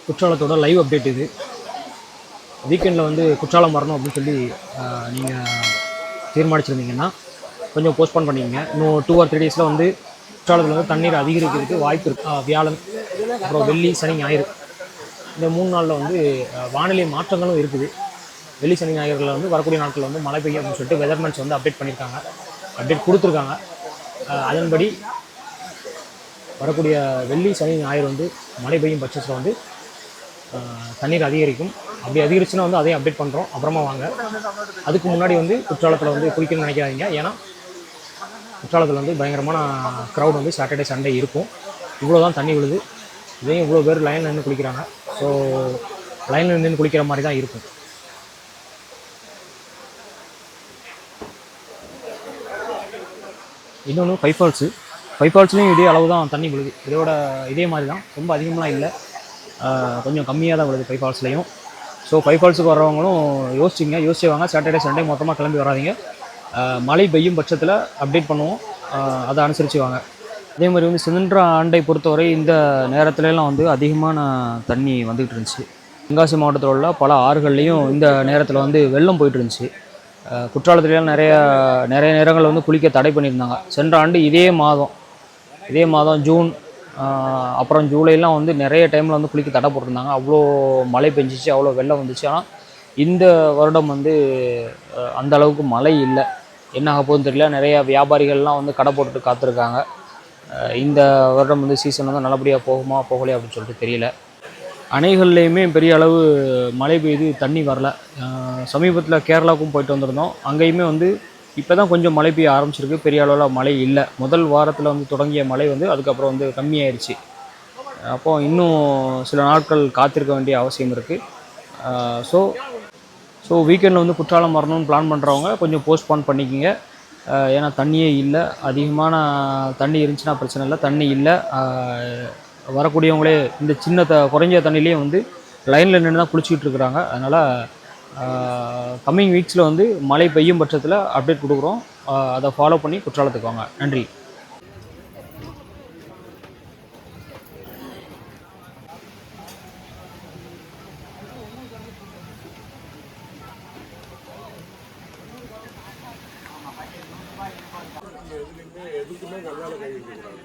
குற்றாலத்தோட live update இது. வீக்கெண்டில் வந்து குற்றாலம் வரணும் அப்படின்னு சொல்லி நீங்கள் தீர்மானிச்சிருந்தீங்கன்னா கொஞ்சம் போஸ்ட்போன் பண்ணிக்கங்க. இன்னும் 2 or 3 டேஸில் வந்து குற்றாலத்தில் வந்து தண்ணீர் அதிகரிக்கிறதுக்கு வாய்ப்பு இருக்குது. வியாழன், அப்புறம் வெள்ளி, சனி, ஞாயிறு இந்த 3 நாளில் வந்து வானிலை மாற்றங்களும் இருக்குது. வெள்ளி, சனி, ஞாயிறுகளில் வந்து வரக்கூடிய நாட்களில் வந்து மழை பெய்யும் அப்படின்னு சொல்லிட்டு வெதர்மேன்ஸ் வந்து அப்டேட் பண்ணியிருக்காங்க, அப்டேட் கொடுத்துருக்காங்க. அதன்படி வரக்கூடிய வெள்ளி, சனி, ஞாயிறு வந்து மழை பெய்யும் பட்சத்தில் வந்து தண்ணீர் அதிகரிக்கும். அப்படி அதிகரிச்சுன்னா வந்து அதையும் அப்டேட் பண்ணுறோம், அப்புறமா வாங்க. அதுக்கு முன்னாடி வந்து குற்றாலத்தில் வந்து குளிக்கணும்னு நினைக்காதீங்க. ஏன்னா குற்றாலத்தில் வந்து பயங்கரமான க்ரௌட் வந்து சாட்டர்டே சண்டே இருக்கும். இவ்வளோ தான் தண்ணி விழுது, இதையும் இவ்வளோ பேர் லைனில் நின்று குளிக்கிறாங்க. ஸோ லைனில் நின்று குளிக்கிற மாதிரி தான் இருக்கும். இன்னொன்று ஃபைவ் ஃபால்ஸ்லேயும் இதே அளவு தான் தண்ணி விழுது. இதே மாதிரி தான், ரொம்ப அதிகமாக இல்லை, கொஞ்சம் கம்மியாக தான் விழுது ஃபைவ் ஃபால்ஸ்லேயும். ஸோ ஃபைவ் ஃபால்ஸுக்கு வரவங்களும் யோசிச்சு வாங்க. சாட்டர்டே சண்டே மொத்தமாக கிளம்பி வராதிங்க. மழை பெய்யும் பட்சத்தில் அப்டேட் பண்ணுவோம், அதை அனுசரித்து வாங்க. அதே மாதிரி வந்து சென்ற ஆண்டை பொறுத்தவரை இந்த நேரத்துலலாம் வந்து அதிகமான தண்ணி வந்துகிட்டு இருந்துச்சு. தென்காசி மாவட்டத்தில் உள்ள பல ஆறுகள்லேயும் இந்த நேரத்தில் வந்து வெள்ளம் போயிட்டு இருந்துச்சு. குற்றாலத்துலேயும் நிறைய நேரங்களில் வந்து குளிக்க தடை பண்ணியிருந்தாங்க. சென்ற ஆண்டு இதே மாதம் ஜூன் அப்புறம் ஜூலைலாம் வந்து நிறைய டைமில் வந்து குளிக்க தடை போட்டிருந்தாங்க. அவ்வளோ மழை பெஞ்சிச்சு, அவ்வளோ வெள்ளம் வந்துச்சு. ஆனால் இந்த வருடம் வந்து அந்த அளவுக்கு மழை இல்லை. என்ன ஆக போகுதுன்னு தெரியல. நிறைய வியாபாரிகள்லாம் வந்து கடை போட்டுட்டு காத்திருக்காங்க. இந்த வருடம் வந்து சீசன் வந்து நல்லபடியாக போகுமா போகலையா அப்படின்னு சொல்லிட்டு தெரியல. அணைகள்லேயுமே பெரிய அளவு மழை பெய்து தண்ணி வரல. சமீபத்தில் கேரளாவுக்கும் போயிட்டு வந்திருந்தோம். அங்கேயுமே வந்து இப்போ தான் கொஞ்சம் மழை பெய்ய ஆரம்பிச்சிருக்கு. பெரிய அளவில் மழை இல்லை. முதல் வாரத்தில் வந்து தொடங்கிய மழை வந்து அதுக்கப்புறம் வந்து கம்மியாயிடுச்சு. அப்போது இன்னும் சில நாட்கள் காத்திருக்க வேண்டிய அவசியம் இருக்குது. ஸோ வீக்கெண்டில் வந்து குற்றாலம் வரணும்னு பிளான் பண்ணுறவங்க கொஞ்சம் போஸ்ட்போன் பண்ணிக்கிங்க. ஏன்னா தண்ணியே இல்லை. அதிகமான தண்ணி இருந்துச்சுன்னா பிரச்சனை இல்லை, தண்ணி இல்லை. வரக்கூடியவங்களே இந்த சின்ன குறைஞ்ச தண்ணியிலே வந்து லைனில் நின்று தான் குளிச்சுக்கிட்டு இருக்கிறாங்க. அதனால் கம்மிங் வீக்ஸில் வந்து மழை பெய்யும் பட்சத்தில் அப்டேட் கொடுக்குறோம். அதை ஃபாலோ பண்ணி குற்றாலத்துக்கு வாங்க. நன்றி. எதுக்குமே கல்லால கை வைக்கக்கூடாது.